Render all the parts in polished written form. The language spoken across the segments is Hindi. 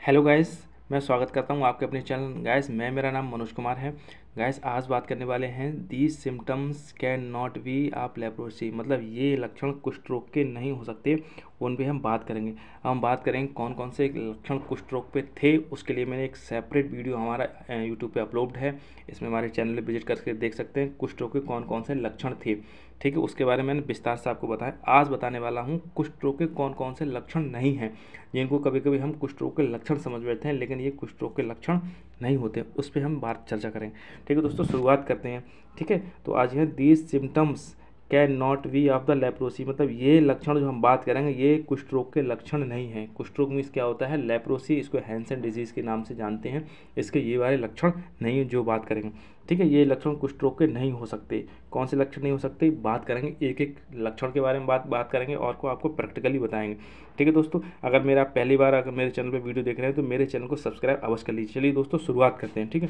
हेलो गाइस, मैं स्वागत करता हूं आपके अपने चैनल। गाइस मेरा नाम मनोज कुमार है। गाइस आज बात करने वाले हैं these symptoms can not be of leprosy, मतलब ये लक्षण कुष्ठ रोग के नहीं हो सकते, उन पे हम बात करेंगे। हम बात करेंगे कौन कौन से लक्षण कुष्ठ रोग पे थे। उसके लिए मैंने एक सेपरेट वीडियो हमारा यूट्यूब पे अपलोड है, इसमें हमारे चैनल पे विजिट करके देख सकते हैं कुष्ठ रोग के कौन कौन से लक्षण थे। ठीक है, उसके बारे में मैंने विस्तार से आपको बताया। आज बताने वाला हूँ कुष्ठ रोग के कौन कौन से लक्षण नहीं हैं, जिनको कभी कभी हम कुष्ठ रोग के लक्षण समझ बैठते हैं, लेकिन ये कुष्ठ रोग के लक्षण नहीं होते। उस पर हम बात चर्चा करें। ठीक है दोस्तों, शुरुआत करते हैं। ठीक है, तो आज है these symptoms can not be of the leprosy, मतलब ये लक्षण जो हम बात करेंगे ये कुष्ठ रोग के लक्षण नहीं है। कुष्ठ रोग मीन्स क्या होता है? लेप्रोसी, इसको हैंसन डिजीज़ के नाम से जानते हैं। इसके ये वाले लक्षण नहीं जो बात करेंगे। ठीक है, ये लक्षण कुष्ठ रोग के नहीं हो सकते। कौन से लक्षण नहीं हो सकते बात करेंगे, एक एक लक्षण के बारे में बात करेंगे और को आपको प्रैक्टिकली बताएंगे। ठीक है दोस्तों, अगर मेरा पहली बार अगर मेरे चैनल पे वीडियो देख रहे हैं तो मेरे चैनल को सब्सक्राइब अवश्य कर लीजिए। चलिए दोस्तों शुरुआत करते हैं। ठीक है,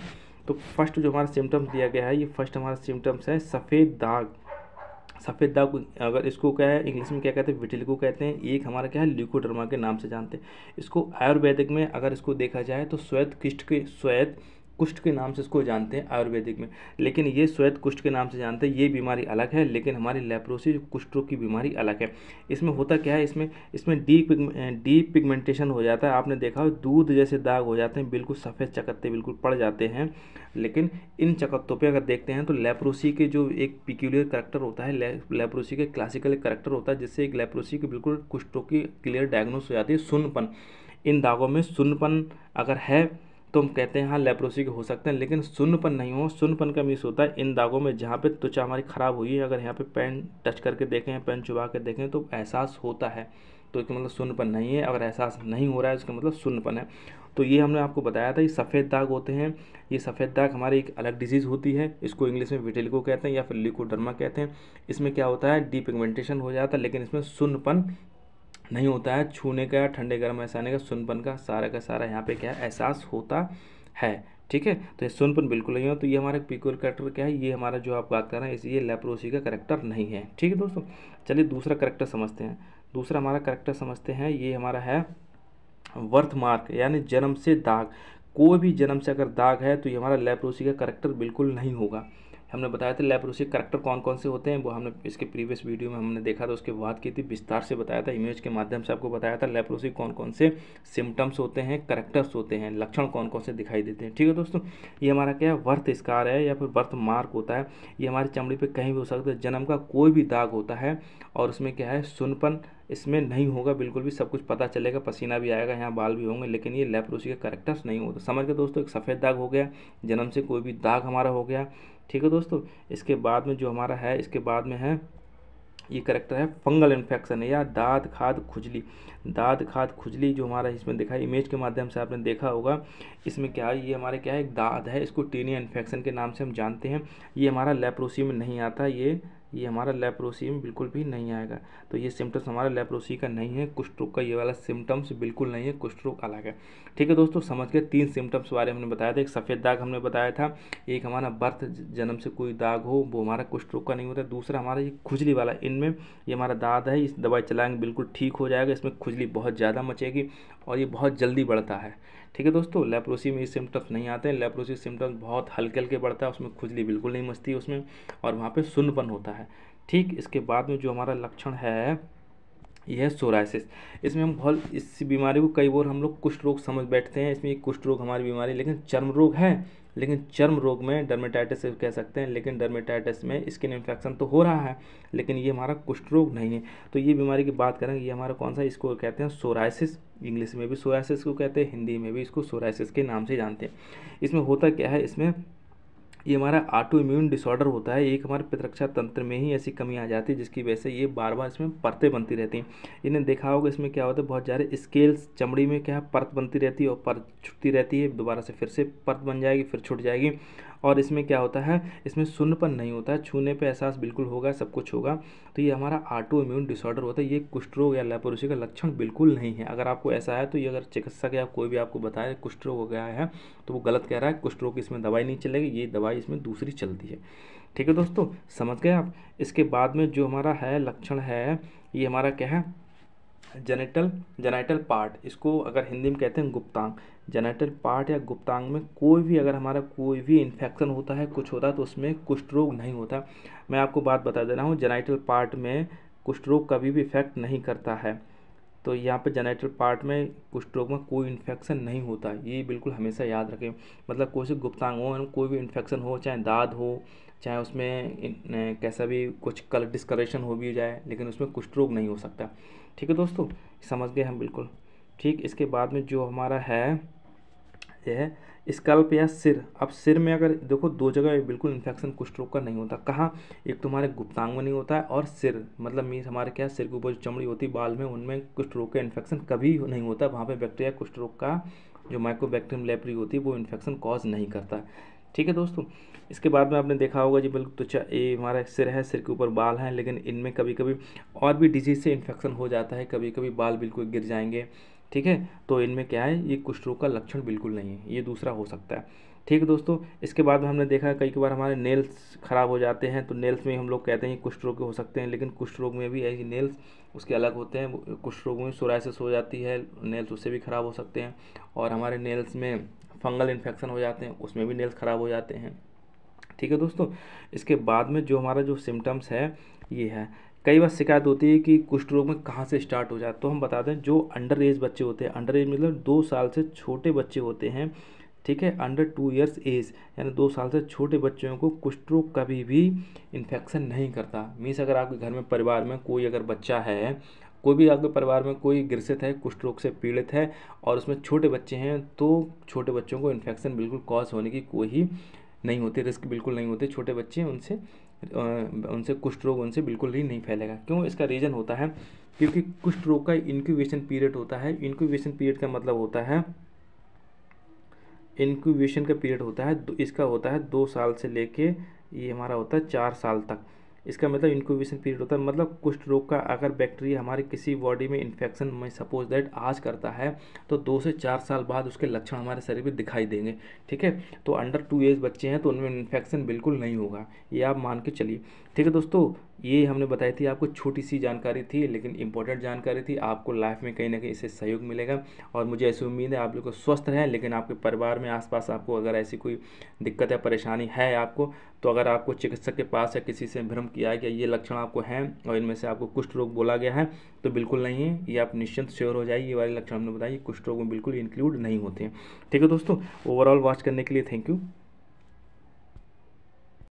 तो फर्स्ट जो हमारा सिम्टम्स दिया गया है, ये फर्स्ट हमारा सिम्टम्स है सफ़ेद दाग। सफ़ेद दाग, अगर इसको क्या है इंग्लिश में क्या कहते हैं, विटिलिगो कहते हैं। एक हमारा क्या है ल्यूकोडर्मा के नाम से जानते हैं इसको। आयुर्वेदिक में अगर इसको देखा जाए तो श्वेत कुष्ठ के नाम से इसको जानते हैं आयुर्वेदिक में, लेकिन ये श्वेत कुष्ठ के नाम से जानते हैं। ये बीमारी अलग है, लेकिन हमारी लेप्रोसी जो कुष्ठ रोग की बीमारी अलग है। इसमें होता क्या है, इसमें डीप पिगमेंटेशन हो जाता है। आपने देखा हो दूध जैसे दाग हो जाते हैं, बिल्कुल सफ़ेद चकत्ते बिल्कुल पड़ जाते हैं। लेकिन इन चकत्तों पे अगर देखते हैं तो लेप्रोसी के जो एक पिक्यूलियर करेक्टर होता है, लेप्रोसी के क्लासिकल एक करेक्टर होता है, जिससे एक लेप्रोसी की बिल्कुल कुष्ठ रोग की क्लियर डायग्नोस हो जाती है, सुन्नपन। इन दागों में सुन्नपन अगर है तो हम कहते हैं हाँ लेप्रोसी के हो सकते हैं, लेकिन सुन्नपन नहीं हो। सुन्नपन का मीन्स होता है इन दागों में जहाँ पे त्वचा हमारी ख़राब हुई है, अगर यहाँ पे पेन टच करके देखें, पेन चुबा के देखें तो एहसास होता है, तो इसका मतलब सुन्नपन नहीं है। अगर एहसास नहीं हो रहा है इसका मतलब सुन्नपन है। तो ये हमने आपको बताया था, ये सफ़ेद दाग होते हैं। ये सफ़ेद दाग हमारी एक अलग डिजीज़ होती है, इसको इंग्लिश में विटिलिगो कहते हैं या फिर ल्यूकोडर्मा कहते हैं। इसमें क्या होता है, डीपिगमेंटेशन हो जाता है, लेकिन इसमें सुन्नपन नहीं होता है। छूने का, ठंडे गर्म एहसास का, सुनपन का सारा यहाँ पे क्या है एहसास होता है। ठीक है, तो ये सुनपन बिल्कुल नहीं हो। तो ये हमारा पिक्यूलियर करेक्टर क्या है, ये हमारा जो आप बात कर रहे हैं ये लेप्रोसी का करेक्टर नहीं है। ठीक है दोस्तों, चलिए दूसरा करेक्टर समझते हैं। दूसरा हमारा करेक्टर समझते हैं, ये हमारा है बर्थ मार्क, यानी जन्म से दाग। कोई भी जन्म से अगर दाग है तो ये हमारा लेप्रोसी का करेक्टर बिल्कुल नहीं होगा। हमने बताया था लेप्रोसी करेक्टर कौन कौन से होते हैं, वो हमने इसके प्रीवियस वीडियो में हमने देखा था, उसके बाद की थी विस्तार से बताया था, इमेज के माध्यम से आपको बताया था लेप्रोसी कौन कौन से सिम्टम्स होते हैं, करेक्टर्स होते हैं, लक्षण कौन कौन से दिखाई देते हैं। ठीक है दोस्तों, ये हमारा क्या है बर्थ स्कार है या फिर बर्थ मार्क होता है। ये हमारी चमड़ी पे कहीं भी हो सकता है, जन्म का कोई भी दाग होता है और उसमें क्या है सुनपन इसमें नहीं होगा बिल्कुल भी, सब कुछ पता चलेगा, पसीना भी आएगा, यहाँ बाल भी होंगे, लेकिन ये लेप्रोसी के करेक्टर्स नहीं होता। समझ गए दोस्तों, एक सफ़ेद दाग हो गया, जन्म से कोई भी दाग हमारा हो गया। ठीक है दोस्तों, इसके बाद में जो हमारा है, इसके बाद में है ये करेक्टर है फंगल इन्फेक्शन या दाद खाद खुजली। दाद खाद खुजली जो हमारा इसमें देखा है, इमेज के माध्यम से आपने देखा होगा, इसमें क्या है, ये हमारे क्या है एक दाद है, इसको टीनिया इन्फेक्शन के नाम से हम जानते हैं। ये हमारा लेप्रोसी में नहीं आता, ये हमारा लेप्रोसी में बिल्कुल भी नहीं आएगा। तो ये सिम्टम्स हमारा लेप्रोसी का नहीं है, कुष्ठ रोग का ये वाला सिम्टम्स बिल्कुल नहीं है, कुष्ठ रोग अलग है। ठीक है दोस्तों, समझ गए। 3 सिम्टम्स बारे में हमने बताया था, एक सफ़ेद दाग हमने बताया था, एक हमारा बर्थ जन्म से कोई दाग हो वो हमारा कुष्ठ रोग का नहीं होता, दूसरा हमारा ये खुजली वाला, इनमें ये हमारा दाद है, इस दवाई चलाएंगे बिल्कुल ठीक हो जाएगा। इसमें खुजली बहुत ज़्यादा मचेगी और ये बहुत जल्दी बढ़ता है। ठीक है दोस्तों, लेप्रोसी में ये सिम्टम्स नहीं आते हैं, लेप्रोसी सिम्टम्स बहुत हल्के हल्के बढ़ता है, उसमें खुजली बिल्कुल नहीं मचती उसमें, और वहाँ पे सुन्नपन होता है। ठीक, इसके बाद में जो हमारा लक्षण है यह है सोराइसिस। इसमें हम बहुत इस बीमारी को कई बार हम लोग कुष्ठ रोग समझ बैठते हैं, इसमें कुष्ठ रोग हमारी बीमारी, लेकिन चर्म रोग है। लेकिन चर्म रोग में डर्मेटाइटिस कह सकते हैं, लेकिन डर्मेटाइटिस में स्किन इन्फेक्शन तो हो रहा है, लेकिन ये हमारा कुष्ठ रोग नहीं है। तो ये बीमारी की बात करेंगे, ये हमारा कौन सा, इसको कहते हैं सोराइसिस। इंग्लिश में भी सोराइसिस को कहते हैं, हिंदी में भी इसको सोराइसिस के नाम से जानते हैं। इसमें होता क्या है, इसमें ये हमारा ऑटो इम्यून डिसऑर्डर होता है। एक हमारे प्रतिरक्षा तंत्र में ही ऐसी कमी आ जाती है जिसकी वजह से ये बार बार इसमें परतें बनती रहती हैं। इन्हें देखा होगा, इसमें क्या होता है बहुत सारे स्केल्स, चमड़ी में क्या है परत बनती रहती है और परत छुटती रहती है, दोबारा से फिर से परत बन जाएगी, फिर छूट जाएगी। और इसमें क्या होता है, इसमें सुन्नपन नहीं होता है, छूने पे एहसास बिल्कुल होगा, सब कुछ होगा। तो ये हमारा ऑटो इम्यून डिसऑर्डर होता है, ये कुष्ठ रोग या लेप्रोसी का लक्षण बिल्कुल नहीं है। अगर आपको ऐसा है तो ये अगर चिकित्सक या कोई भी आपको बताए कुष्ठ रोग हो गया है तो वो गलत कह रहा है। कुष्ठ रोग की इसमें दवाई नहीं चलेगी, ये दवाई इसमें दूसरी चलती है। ठीक है दोस्तों, समझ गए आप। इसके बाद में जो हमारा है लक्षण है, ये हमारा क्या है जेनाइटल पार्ट, इसको अगर हिंदी में कहते हैं गुप्तांग। जेनाइटल पार्ट या गुप्तांग में कोई भी अगर हमारा कोई भी इन्फेक्शन होता है, कुछ होता है, तो उसमें कुष्ठ रोग नहीं होता। मैं आपको बात बता दे रहा हूँ, जेनाइटल पार्ट में कुष्ठ रोग कभी भी इफेक्ट नहीं करता है। तो यहाँ पे जेनाइटल पार्ट में कुष्ठ रोग में कोई इन्फेक्शन नहीं होता, ये बिल्कुल हमेशा याद रखें। मतलब कोई से गुप्तांग हो, कोई भी इन्फेक्शन हो, चाहे दाद हो, चाहे उसमें कैसा भी कुछ कलर डिस्कलरेशन हो भी जाए, लेकिन उसमें कुष्ठ रोग नहीं हो सकता। ठीक है दोस्तों, समझ गए हम बिल्कुल। ठीक, इसके बाद में जो हमारा है यह है स्कल्प या सिर। अब सिर में अगर देखो, दो जगह बिल्कुल इन्फेक्शन कुष्ठ रोग का नहीं होता। कहाँ? एक तो हमारे गुप्तांग में नहीं होता है, और सिर मतलब मीन्स हमारे क्या, सिर के ऊपर जो चमड़ी होती है बाल में, उनमें कुष्ठ रोग का इन्फेक्शन कभी नहीं होता। वहाँ पे बैक्टीरिया कुष्ठ रोग का जो माइकोबैक्टीरियम लेप्री होती है वो इन्फेक्शन कॉज नहीं करता। ठीक है दोस्तों, इसके बाद में आपने देखा होगा जी बिल्कुल, तो ये हमारा सिर है, सिर के ऊपर बाल हैं, लेकिन इनमें कभी कभी और भी डिजीज से इन्फेक्शन हो जाता है, कभी कभी बाल बिल्कुल गिर जाएंगे। ठीक है, तो इनमें क्या है, ये कुष्ठ रोग का लक्षण बिल्कुल नहीं है, ये दूसरा हो सकता है। ठीक है दोस्तों, इसके बाद में हमने देखा है कई बार हमारे नेल्स खराब हो जाते हैं, तो नेल्स में हम लोग कहते हैं कुष्ठ रोग हो सकते हैं, लेकिन कुष्ठ रोग में भी है कि नेल्स उसके अलग होते हैं। कुष्ठ रोग में सोराइसिस हो जाती है, नेल्स उससे भी खराब हो सकते हैं। और हमारे नेल्स में फंगल इन्फेक्शन हो जाते हैं, उसमें भी नेल्स खराब हो जाते हैं। ठीक है दोस्तों, इसके बाद में जो हमारा जो सिम्टम्स है ये है, कई बार शिकायत होती है कि कुष्ठ रोग में कहाँ से स्टार्ट हो जाए, तो हम बता दें जो अंडर एज बच्चे होते हैं, अंडर एज मतलब 2 साल से छोटे बच्चे होते हैं, ठीक है, अंडर 2 ईयर्स एज, यानी 2 साल से छोटे बच्चों को कुष्ठ रोग कभी भी इन्फेक्शन नहीं करता। मीन्स अगर आपके घर में परिवार में कोई अगर बच्चा है, कोई भी आपके परिवार में कोई ग्रसित है, कुष्ठ रोग से पीड़ित है, और उसमें छोटे बच्चे हैं, तो छोटे बच्चों को इन्फेक्शन बिल्कुल कॉज होने की कोई नहीं होती, रिस्क बिल्कुल नहीं होते। छोटे बच्चे उनसे कुष्ठ रोग उनसे बिल्कुल ही नहीं फैलेगा। क्यों? इसका रीज़न होता है क्योंकि कुष्ठ रोग का इंक्यूबेशन पीरियड होता है। इंक्यूबेशन पीरियड का मतलब होता है, इंक्यूबेशन का पीरियड होता है, इसका होता है 2 साल से लेके ये हमारा होता है 4 साल तक। इसका मतलब इंक्यूबेशन पीरियड होता है, मतलब कुष्ठ रोग का अगर बैक्टीरिया हमारे किसी बॉडी में इन्फेक्शन में सपोज दैट आज करता है, तो 2 से 4 साल बाद उसके लक्षण हमारे शरीर में दिखाई देंगे। ठीक है, तो अंडर 2 एज बच्चे हैं तो उनमें इन्फेक्शन बिल्कुल नहीं होगा, ये आप मान के चलिए। ठीक है दोस्तों, ये हमने बताई थी आपको, छोटी सी जानकारी थी लेकिन इंपॉर्टेंट जानकारी थी। आपको लाइफ में कहीं ना कहीं इससे सहयोग मिलेगा, और मुझे ऐसी उम्मीद है आप लोग को स्वस्थ रहें। लेकिन आपके परिवार में आसपास आपको अगर ऐसी कोई दिक्कत या परेशानी है आपको, तो अगर आपको चिकित्सक के पास या किसी से भ्रम किया है कि ये लक्षण आपको हैं और इनमें से आपको कुष्ठ रोग बोला गया है, तो बिल्कुल नहीं है, ये आप निश्चिंत श्योर हो जाइए। ये वाले लक्षण हमने बताए कुष्ठ रोग में बिल्कुल इंक्लूड नहीं होते हैं। ठीक है दोस्तों, ओवरऑल वॉच करने के लिए थैंक यू।